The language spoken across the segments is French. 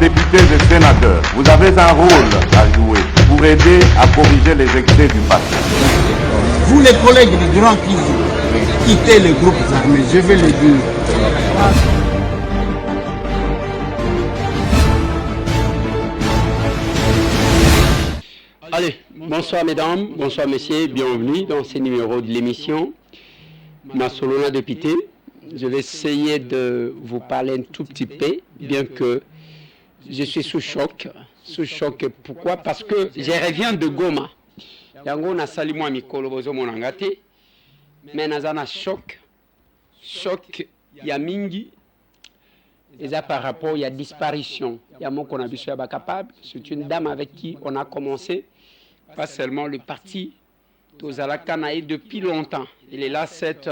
députés et sénateurs, vous avez un rôle à jouer pour aider à corriger les excès du passé. Vous les collègues du Grand qui quittez les groupes armés, je vais le dire. Allez, bonsoir mesdames, bonsoir messieurs, bienvenue dans ce numéro de l'émission Masolona Député. Je vais essayer de vous parler un tout petit peu, bien que je suis sous choc. Sous choc, pourquoi? Parce que je reviens de Goma. Yango na sali mwa mikolo bozo monanga te, mais naza na choc. Choc ya mingi. Et ça par rapport à la disparition. Il y a mon qu'on a vu sur capable. C'est une dame avec qui on a commencé. Pas seulement le parti Tozalakanaï depuis longtemps. Il est là, cette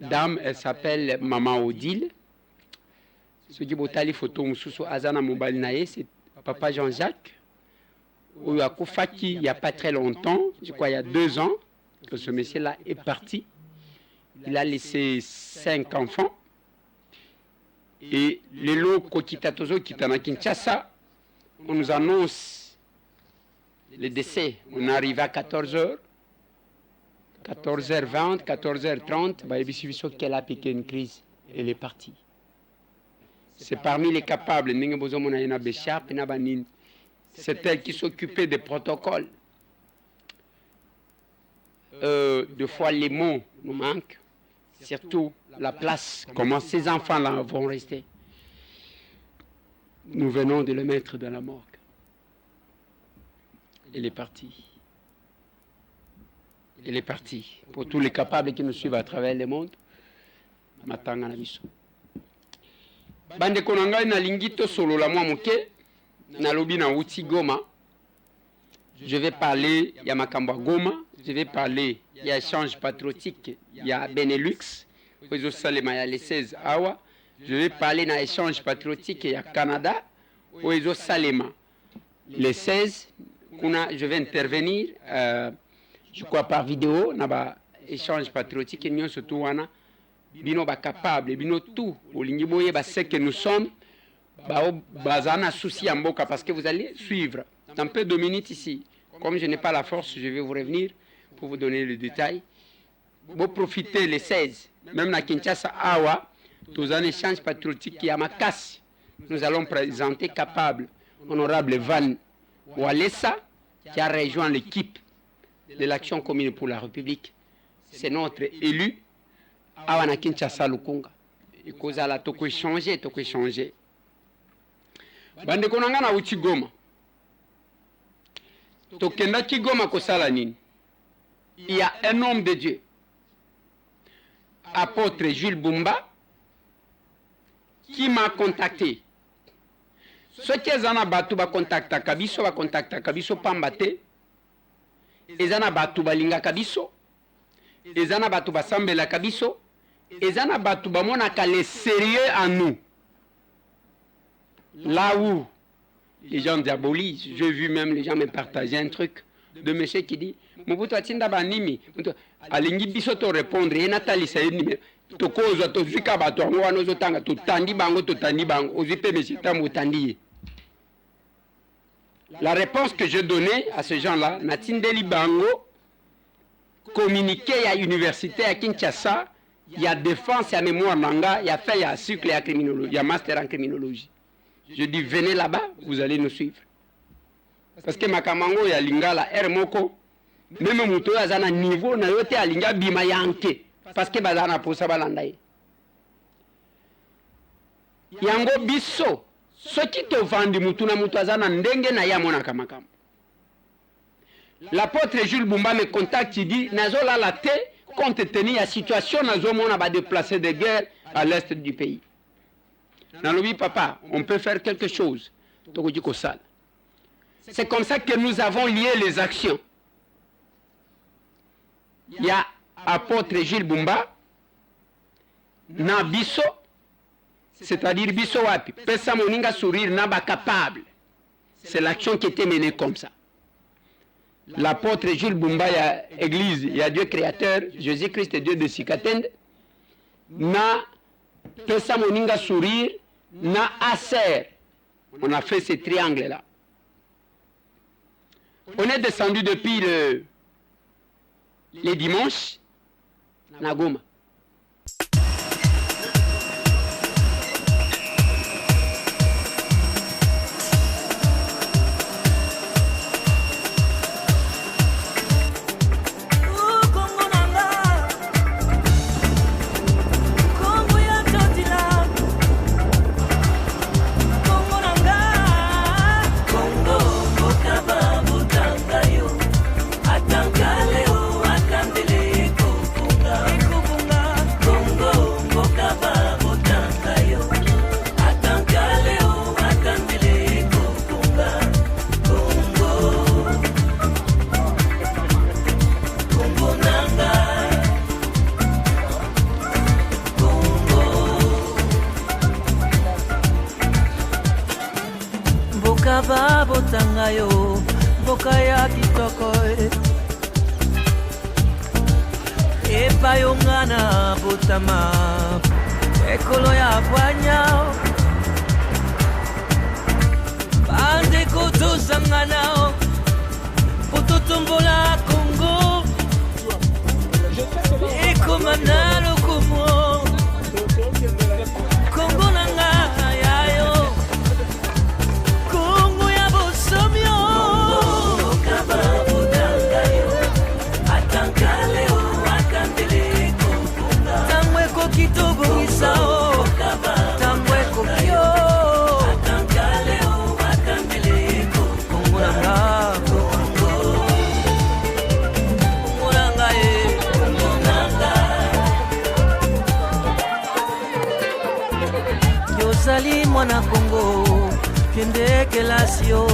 dame, elle s'appelle Maman Odile. Ce qui est les photos de Azana Mobalinaye, c'est Papa Jean-Jacques. Il n'y a pas très longtemps, je crois il y a 2 ans, que ce monsieur-là est parti. Il a laissé 5 enfants. Et les locaux qui à Kinshasa, on nous annonce le décès. On arrive à 14h, 14h20, 14h30, qu'elle a piqué une crise. Elle est partie. C'est parmi les capables. C'est elle qui s'occupait des protocoles. Des fois, les mots nous manquent. Surtout la place, comment ces enfants-là vont rester. Nous venons de le mettre dans la morgue. Il est parti. Il est parti. Pour tous les capables qui nous suivent à travers le monde, matanga na biso. Bande konanga na lingito solo la mwa moke na lobi na uti Goma. Je vais parler ya makambo Goma, je vais parler ya échange patriotique, ya Benelux, ozo salema ya les 16 awa. Je vais parler na échange patriotique ya Canada, ozo salema les 16. Je vais intervenir, je crois par vidéo, na ba échange patriotique et nous surtout wana bino ba capable, bino tout, au lingiboye ba c'est que nous sommes, bazana souci mboka parce que vous allez suivre. Dans peu de minutes ici, comme je n'ai pas la force, je vais vous revenir pour vous donner le détail. Vous profitez les 16, même na Kinshasa awa, tous un échange patriotique qui a ma casse. Nous allons présenter capable, honorable Van Walesa, qui a rejoint l'équipe de l'Action commune pour la République. C'est notre élu. Awana Kinshasa Lukunga. Et cause à la toko échanger, toko échanger. Bande konanga na uti Goma. Tokenda ki Goma kosala nini. Il y a un homme de Dieu, apôtre Jules Bumba, qui m'a contacté. Ceux qui ont batu ba contacta kabiso ba contacta kabiso pambate. Ezana batu balinga kabiso. Ezana batu basambela kabiso. Ezana batu bamona kale sérieux en nous. Là où les gens diabolisent, j'ai vu même les gens me partager un truc de monsieur qui dit Mobutu atinda banimi. Alingi biso to répondre et Nathalie c'est numéro. Tokozo to zika batu wana ozotanga to tandi bango ozipe monsieur tamu tandi. La réponse que je donnais à ces gens-là, Natindeli Bango, communiqué à l'université à Kinshasa, il y a défense, il y a mémoire manga, il y a fait, il y a cycle, il y a criminologie, il y a master en criminologie. Je dis, venez là-bas, vous allez nous suivre. Parce que Makamango, il y a Lingala, Hermoko, même Mouto, il y a un niveau, il y a Linga Bimayanke, parce que Bazana pour ça, Balandaï. Yango Bisso. Ce qui te vendent mutuna mutazana ndenge na ya mona kamakam. L'apôtre Jules Bumba me contacte, il dit nazola la te compte tenu la situation nazo mona ba déplacer de guerre à l'est du pays. Nalobi papa, on peut faire quelque chose. C'est comme ça que nous avons lié les actions. Il y a apôtre Jules Bumba na biso. C'est-à-dire biso wapi pesa moninga sourire naba capable. C'est l'action qui était menée comme ça. L'apôtre Jules Bumba ya église, il y a Dieu créateur, Jésus-Christ est Dieu de Sikatende. Na pesa moninga sourire na aser On a fait ces triangles-là. On est descendu depuis les dimanches à Goma. Botangayo, bokaya kitoko epayongana botama ekolo ya bwanya bande kotozangana pototombola Congo ekomana lokumo Congo nanga yayo Yozali mwana Congo kende kelasio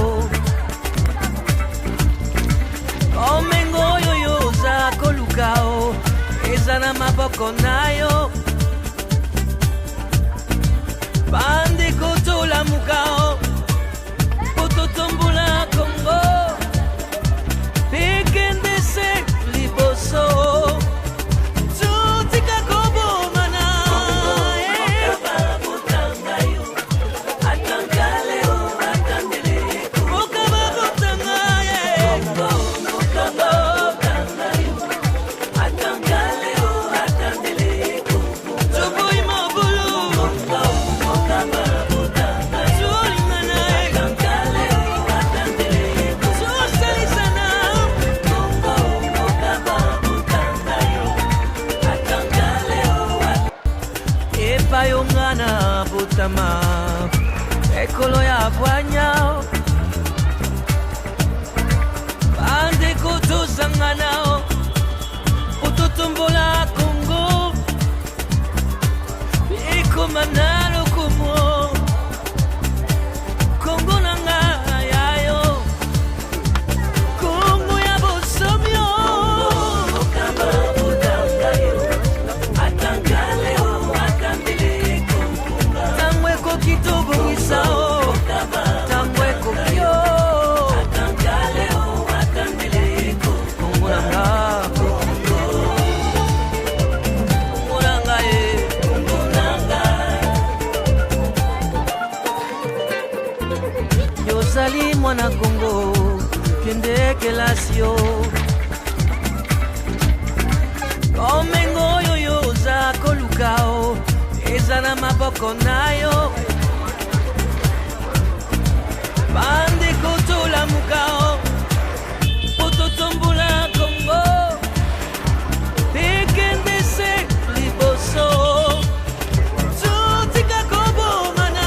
omengo yoyo za kolukao ezana maboko nayo bande kotola mukao pototombola Congo pekende se liboso tutika kobo mana epayongana botama ekolo ya bwanya bande kotozangana pototombola Congo ekomana lokumo Congo nanga yayo Congo ya bosomio Yozali mwana Congo kende kelasio omengo yoyo za kolukao ezana maboko nayo bande kotola mukao pototombola Congo pekende se liboso tutika kobo mana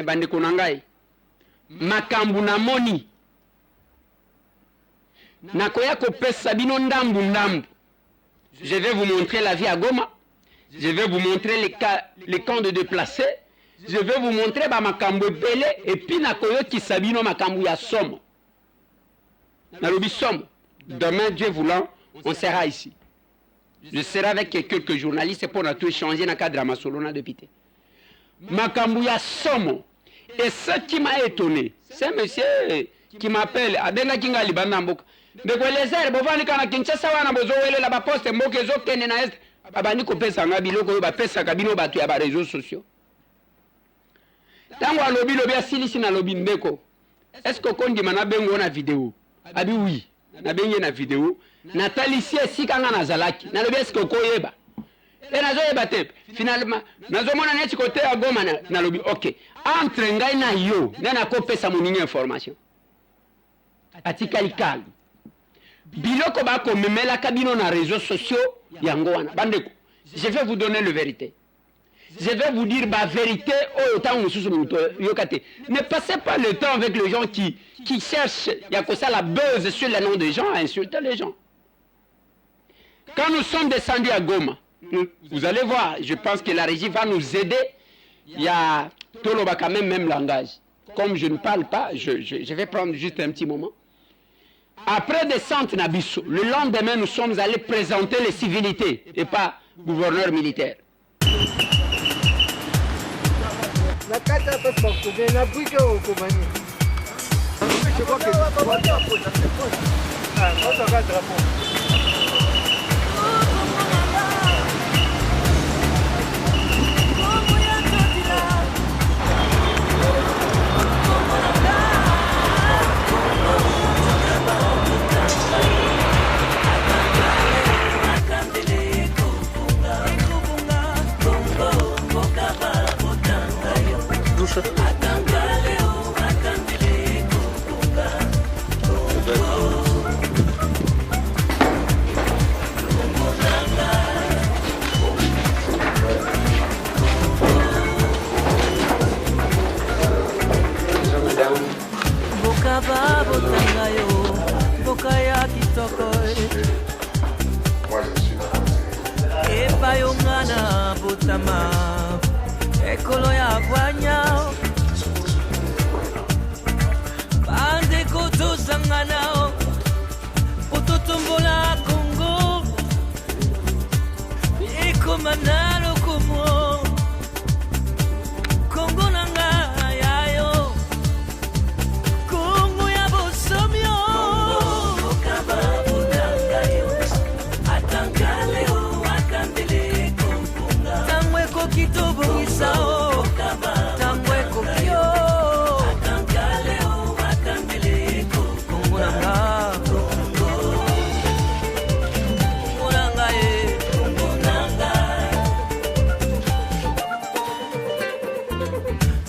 bandeko na ngai makambo na moni nakoya kopesa bino ndambu ndambu. Je vais vous montrer la vie à Goma, je vais vous montrer les camps de déplacés, Je vais vous montrer makambo belé et puis nakoyo kisabino makambo ya somo. Nalobi somo. Demain, Dieu voulant, on sera ici. Je serai avec quelques journalistes pour tout échanger dans le cadre de ma solona de Pité. Makambo ya somo. Et ce qui m'a étonné, c'est un monsieur qui m'appelle Adenga Kinga Libanda Mboka. De quoi les airs, bovani kana Kinshasa wana bozo wele la ba poste mboka zo kene na est abani ko pesa ngabi loko ba pesa kabino batu ya ba réseaux sociaux. Tango alobi lobi asilisi na lobi ndeko. Est-ce que kondi mana bengo na vidéo? Abi oui. Na bengi na vidéo. Natali si esikanga na zalaki. Na lobi est-ce que koyeba? Et nazo yeba te. Finalement, nazo mona neti côté ya Goma na lobi OK. Entre ngai na yo, na ko pesa moninga information. Atikali kali. Biloko ba ko memela kabino na réseaux sociaux yango wana. Bandeko, je vais vous donner la vérité. Je vais vous dire la vérité au temps où ne passez pas le temps avec les gens qui cherchent, il y a que ça la buzz sur le nom des gens, à insulter les gens. Quand nous sommes descendus à Goma, vous allez voir, je pense que la régie va nous aider. Il y a Toloba quand même langage. Comme je ne parle pas, je vais prendre juste un petit moment. Après descente Nabiso, le lendemain, nous sommes allés présenter les civilités et pas gouverneur militaire. La carte à pas beaucoup, mais la bouille au Comani. Je crois que ah, moi ça va drapeau.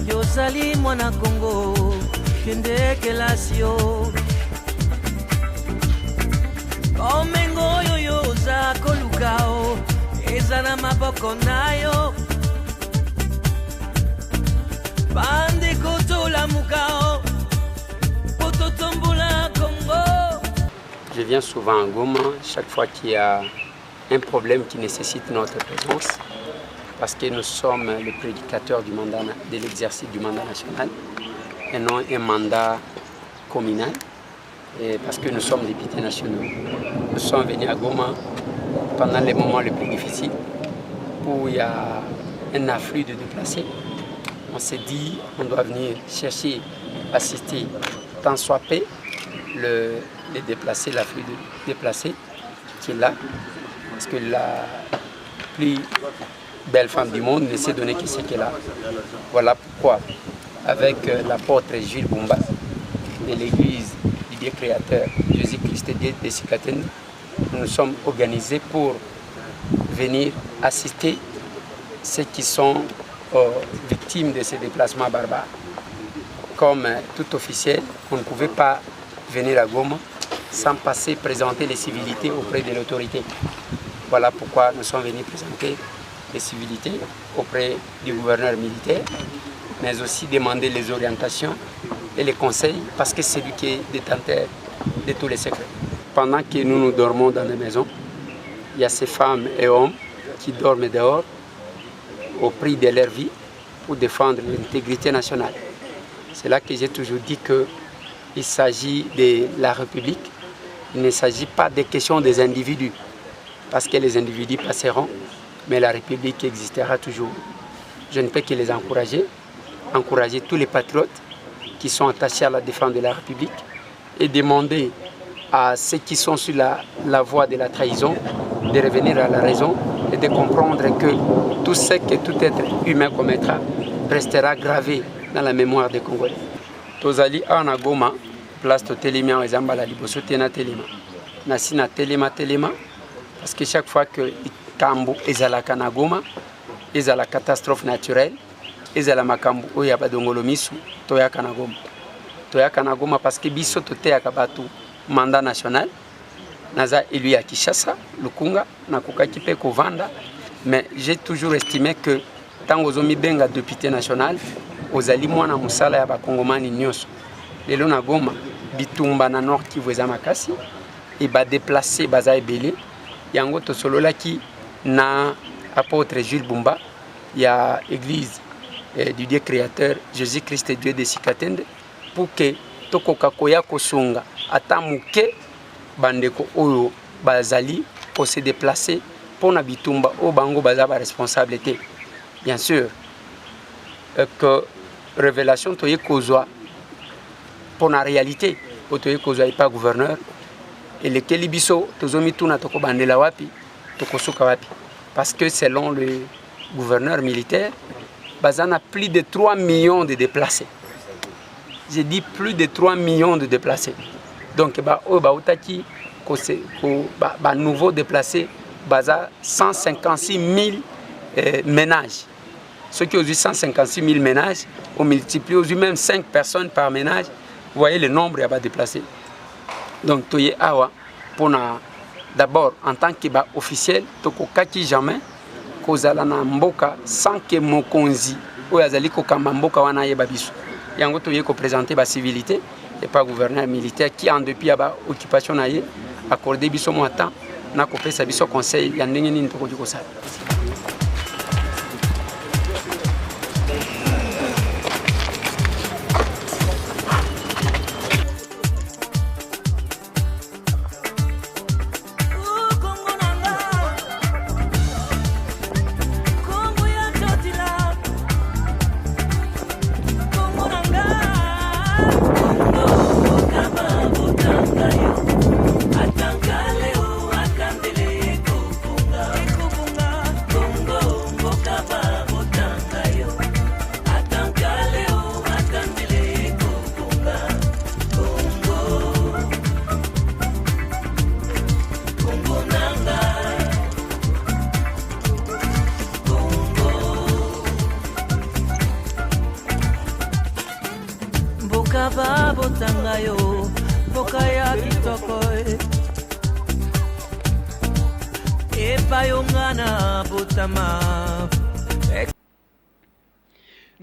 Yozali mwana Congo, kende kelasio. Omengo yoyo za kolukao, ezana maboko nayo. Bande kotola mukao, pototombola Congo. Je viens souvent à Goma, chaque fois qu'il y a un problème qui nécessite notre présence, parce que nous sommes les prédicateurs du mandat, de l'exercice du mandat national et non un mandat communal, et parce que nous sommes députés nationaux. Nous sommes venus à Goma pendant les moments les plus difficiles, où il y a un afflux de déplacés. On s'est dit qu'on doit venir chercher, assister, tant soit peu, les déplacés, l'afflux de déplacés qui est là, parce que la plus belle femme du monde ne s'est donné que ce qu'elle a. Voilà pourquoi, avec l'apôtre Jules Bumba de l'église du Dieu créateur Jésus-Christ de Sikaten, nous nous sommes organisés pour venir assister ceux qui sont victimes de ces déplacements barbares. Comme tout officiel, on ne pouvait pas venir à Goma sans passer présenter les civilités auprès de l'autorité. Voilà pourquoi nous sommes venus présenter les civilités auprès du gouverneur militaire, mais aussi demander les orientations et les conseils, parce que c'est lui qui est détenteur de tous les secrets. Pendant que nous dormons dans les maisons, il y a ces femmes et hommes qui dorment dehors au prix de leur vie pour défendre l'intégrité nationale. C'est là que j'ai toujours dit qu'il s'agit de la République. Il ne s'agit pas des questions des individus, parce que les individus passeront, mais la République existera toujours. Je ne peux que les encourager tous les patriotes qui sont attachés à la défense de la République et demander à ceux qui sont sur la voie de la trahison de revenir à la raison et de comprendre que tout ce que tout être humain commettra restera gravé dans la mémoire des Congolais. Tozali ana Goma, place to telemi en ezamba la liboso tena telema. Nasina telema parce que chaque fois que Kambo ezalaka na Goma, ezala catastrophe naturelle, ezala makambo oya badongolo misu toyaka na Goma. Toyaka na Goma parce que biso toteyaka batu mandat national. Naza élu à Kinshasa, Lukunga, Nakukaki pe Kovanda, mais j'ai toujours estimé que tant que zomi benga député national, ozali mwana musala ya bakongomani nyonso. Lelo na Goma, bitumba na Nord Kivu eza makasi, et ba déplacer baza ebele, yango to solola ki na apôtre Jules Bumba, ya église du Dieu créateur Jésus-Christ Dieu de Sikatende, pour que tokoka koya kosunga ata muke bandeko oyo bazali pour se déplacer pour na bitumba o bango baza ba responsabilité. Bien sûr que révélation toye kozwa pour la réalité toye kozwa et pas gouverneur et le kelibiso tozomi tuna toko bandela wapi tokosuka wapi parce que selon le gouverneur militaire bazana plus de 3 millions de déplacés. J'ai dit plus de 3 millions de déplacés. Donc, utaki nouveau déplacé, 156 000 ménages. Ceux qui ont eu 156 000 ménages, on multiplie aux même 5 personnes par ménage. Vous voyez le nombre de déplacés. Donc, toye awa, d'abord, en tant qu'officiel, toko kaki jamais, kozala na mboka sans que mokonzi, ou yazali kokamba mboka wana yeba biso. Yango toye ko présenter ba civilité. Et pas gouverneur militaire qui, en dépit de l'occupation, a accordé biso mo temps, n'a coupé sa biso conseil, y a n'engé ni n'toko du kosa.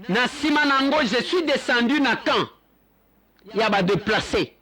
Nassima Nango, je suis descendu na camp. Il y a déplacé.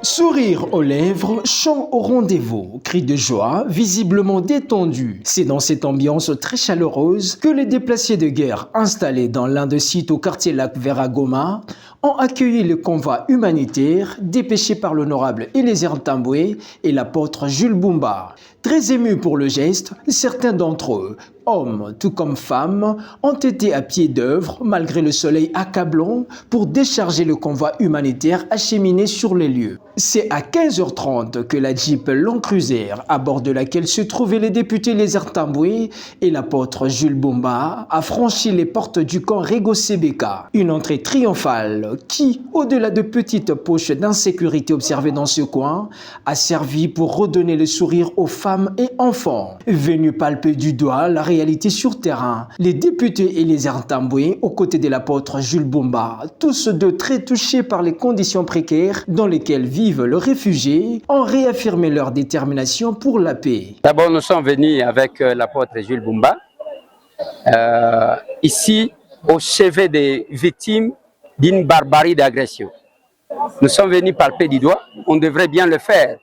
Sourire aux lèvres, chant au rendez-vous, cri de joie, visiblement détendu. C'est dans cette ambiance très chaleureuse que les déplacés de guerre installés dans l'un des sites au quartier Lac Vert à Goma ont accueilli le convoi humanitaire dépêché par l'honorable Eliezer Tamboué et l'apôtre Jules Bumba. Très émus pour le geste, certains d'entre eux, hommes tout comme femmes, ont été à pied d'œuvre malgré le soleil accablant pour décharger le convoi humanitaire acheminé sur les lieux. C'est à 15h30 que la Jeep Land Cruiser, à bord de laquelle se trouvaient les députés Eliezer Tamboué et l'apôtre Jules Bumba, a franchi les portes du camp Rego Sebeka. Une entrée triomphale qui, au-delà de petites poches d'insécurité observées dans ce coin, a servi pour redonner le sourire aux femmes et enfants. Venus palper du doigt la réalité sur terrain, les députés Eliezer Tamboué, aux côtés de l'apôtre Jules Bumba, tous deux très touchés par les conditions précaires dans lesquelles vivent les réfugiés, ont réaffirmé leur détermination pour la paix. D'abord, nous sommes venus avec l'apôtre Jules Bumba, ici au chevet des victimes d'une barbarie d'agression. Nous sommes venus palper du doigt, on devrait bien le faire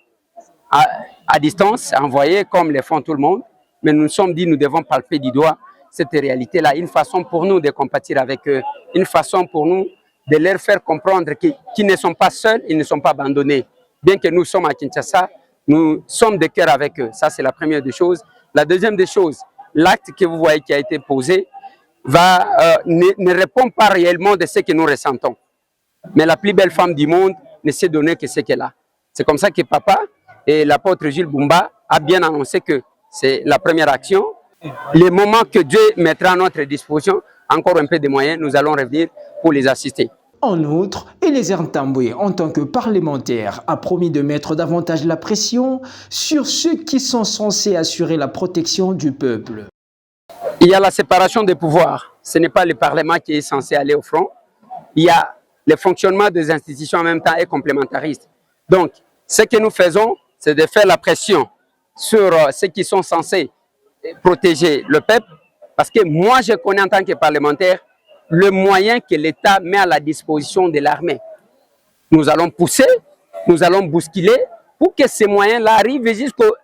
à distance, envoyer comme le font tout le monde, mais mais nous nous sommes dit nous devons palper du doigt cette réalité-là, une façon pour nous de compatir avec eux, une façon pour nous de leur faire comprendre qu'ils ne sont pas seuls, ils ne sont pas abandonnés. Bien que nous sommes à Kinshasa, nous sommes de cœur avec eux. Ça, c'est la première des choses. La deuxième des choses, l'acte que vous voyez qui a été posé ne répond pas réellement de ce que nous ressentons. Mais la plus belle femme du monde ne sait donner que ce qu'elle a. C'est comme ça que papa et l'apôtre Jules Bumba a bien annoncé que c'est la première action. Les moments que Dieu mettra à notre disposition, encore un peu de moyens, nous allons revenir pour les assister. En outre, Eliezer Ntambwe, en tant que parlementaire, a promis de mettre davantage la pression sur ceux qui sont censés assurer la protection du peuple. Il y a la séparation des pouvoirs. Ce n'est pas le Parlement qui est censé aller au front. Il y a le fonctionnement des institutions en même temps et complémentariste. Donc, ce que nous faisons, c'est de faire la pression sur ceux qui sont censés protéger le peuple. Parce que moi, je connais en tant que parlementaire le moyen que l'État met à la disposition de l'armée. Nous allons pousser, nous allons bousculer pour que ces moyens-là arrivent jusqu'au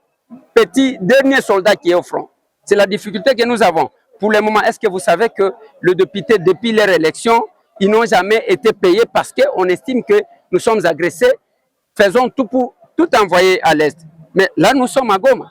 petit dernier soldat qui est au front. C'est la difficulté que nous avons. Pour le moment, est-ce que vous savez que le député, depuis leur élection, ils n'ont jamais été payés parce qu'on estime que nous sommes agressés. Faisons tout pour tout envoyer à l'Est. Mais là, nous sommes à Goma.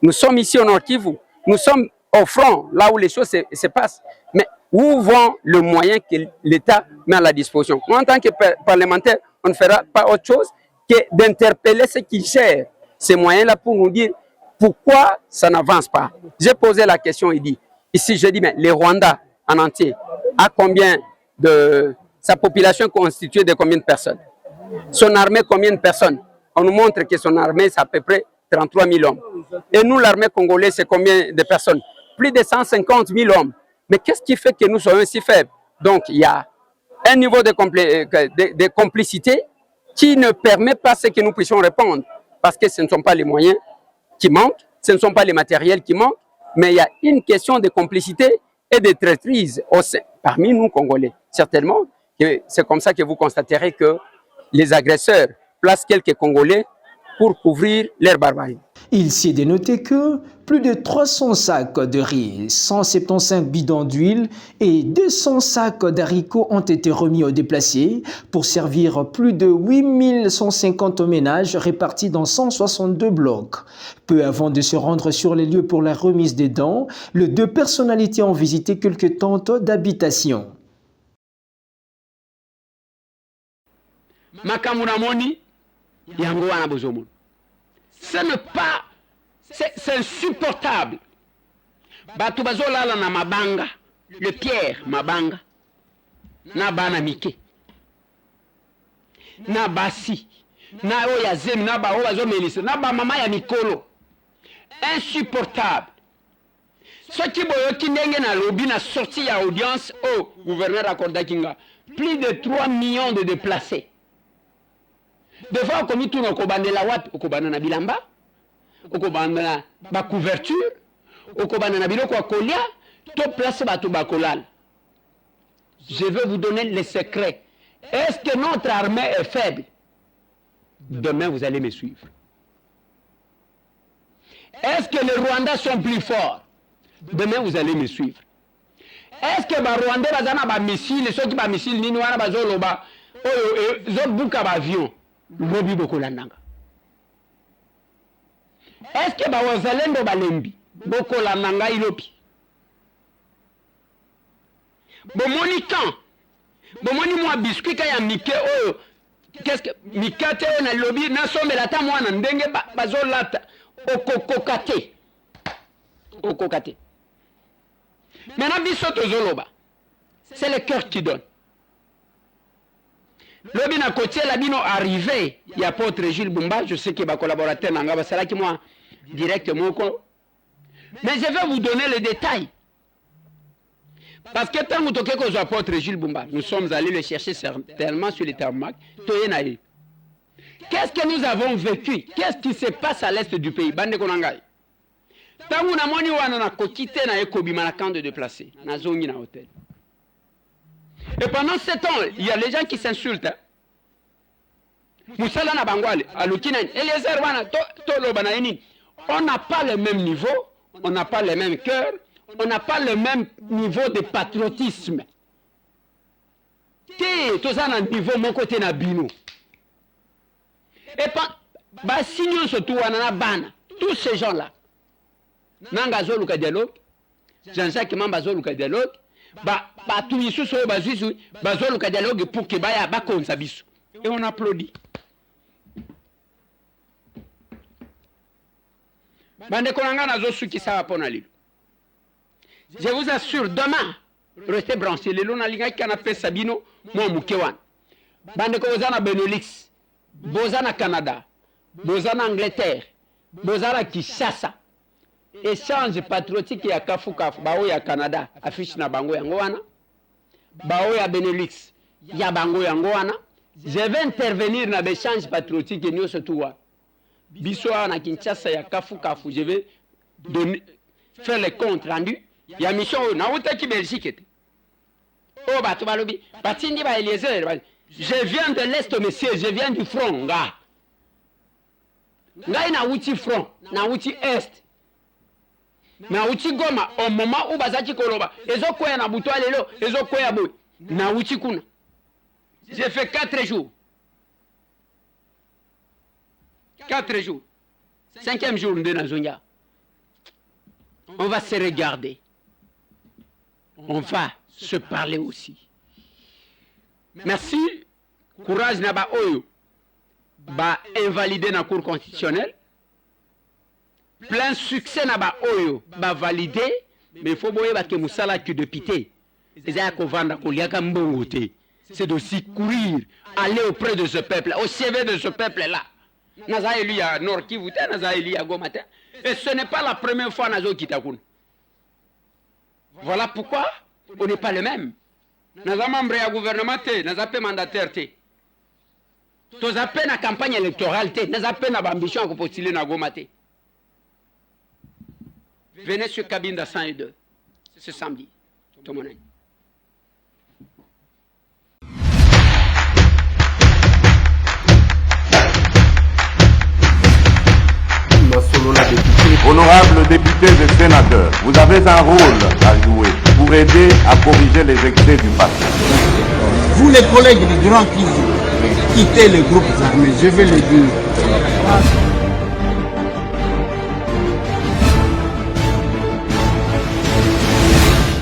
Nous sommes ici au Nord Kivu. Nous sommes au front, là où les choses se passent. Mais où vont le moyen que l'État met à la disposition? Moi, en tant que parlementaire, on ne fera pas autre chose que d'interpeller ceux qui gèrent ces moyens-là pour nous dire pourquoi ça n'avance pas. J'ai posé la question, il dit, ici je dis, mais le Rwanda en entier a combien de... Sa population est constituée de combien de personnes? Son armée, combien de personnes? On nous montre que son armée, c'est à peu près 33 000 hommes. Et nous, l'armée congolaise, c'est combien de personnes? Plus de 150 000 hommes. Mais qu'est-ce qui fait que nous soyons si faibles? Donc, il y a un niveau de complicité qui ne permet pas ce que nous puissions répondre. Parce que ce ne sont pas les moyens qui manquent, ce ne sont pas les matériels qui manquent, mais il y a une question de complicité et de traîtrise parmi nous, Congolais. Certainement, c'est comme ça que vous constaterez que les agresseurs placent quelques Congolais pour couvrir leur barbarie. Il s'est dénoté que plus de 300 sacs de riz, 175 bidons d'huile et 200 sacs d'haricots ont été remis aux déplacés pour servir plus de 8150 ménages répartis dans 162 blocs. Peu avant de se rendre sur les lieux pour la remise des dons, les deux personnalités ont visité quelques tentes d'habitation. Ce n'est pas... C'est insupportable. Batu bazolala na mabanga. Le Pierre Mabanga. Na bana mike. Na basi. Na oya zemi. Na ba oya zomelise. Na ba mama ya mikolo. Insupportable. Ce qui boyoki ndenge na lobby na sorti ya audience au gouverneur Akorda Kinga. Plus de 3 millions de déplacés. Des fois, on tourne au Kobandela Wat, au Kobandana Bilamba, au Kobandana ba couverture, au Kobandana Biloko Akolia, tout place Batou Bakolal. Je veux vous donner les secrets. Est-ce que notre armée est faible? Demain, vous allez me suivre. Est-ce que les Rwandais sont plus forts? Demain, vous allez me suivre. Est-ce que les Rwandais ont des missiles, ceux qui ont des missiles, ils ont des avions? Est-ce que bazalendo balembi bokola nanga ilopi bomoni quand bomoni moi biscuit ka ya mike oyo qu'est-ce que mikate na lobi na sombela ta mwana ndenge bazolata okokokate maintenant biso tozoloba c'est le cœur qui donne. Lobi na kotie la bino arrivé, il y a apôtre Jules Bumba, je sais que ma collaborateur nanga basala qui moi directement. Mais je vais vous donner les détails. Parce que tant que vous avez apôtre Jules Bumba, nous sommes allés le chercher certainement sur les tarmacs. Qu'est-ce que nous avons vécu? Qu'est-ce qui se passe à l'est du pays? Bande konangai. Tant que nous avons na kokite na ekobima na camp de déplacés, na zongi na hôtel. Et pendant 7 ans, il y a les gens qui s'insultent. On n'a pas le même niveau, on n'a pas le même cœur, on n'a pas le même niveau de patriotisme. Tous un niveau mon côté na bino. Et pas signons surtout à bana. Tous ces gens-là. Nanga zoluka dialogue. Jean-Jacques Mamba zoluka dialogue. Tout ici sur bazoluka dialogue pour que baya bakonsa biso. Et on applaudit. Bande konanga na zo suki sa pona lilo. Je vous assure, demain, restez branchés. Les lona linga qui a fait Sabino, moi Moukewan. Bande kozana Benelux, bozana Canada, bozana Angleterre, bozana Kinshasa. Échange patriotique ya kafu kafu, bao ya Canada, affiche na bango ya ngoana, bao ya Benelux, ya bango ya ngoana. Je vais intervenir dans l'échange patriotique et nous surtout. Bissoa na Kinshasa ya kafu kafu, je vais faire les comptes rendus. Il y a mission na utaki Belgique. Oh ba to balobi, batindi ba Eliezer. Je viens de l'est monsieur, je viens du front nga. Nga na uti front, na uti est. Na uti Goma au moment où bazaki koloba, ezokoya na butwa lelo, ezokoya boy. Na uti kuna. J'ai fait 4 jours. 4 jours. 5e jour de Nazonia. On va se regarder. On va se parler aussi. Merci. Courage naba oyo. Ba invalider na cour constitutionnelle. Plein succès naba oyo. Ba valider. Mais il faut boye ba ke musala que député. C'est de courir, aller auprès de ce peuple, au CV de ce peuple-là. Naza élu à Nord Kivu, naza élu à Gomata. Et ce n'est pas la première fois nazo Kitakun. Voilà pourquoi on n'est pas le même. Naza membre à gouvernement, naza pe mandataire. Naza pe na campagne électorale, naza pe na ambition pour postuler na Gomata. Venez sur Cabinda 102, ce samedi. Tout le monde. Honorables députés et sénateurs, vous avez un rôle à jouer pour aider à corriger les excès du passé. Vous les collègues du Grand Kivu, quittez les groupes armés, je vais le dire.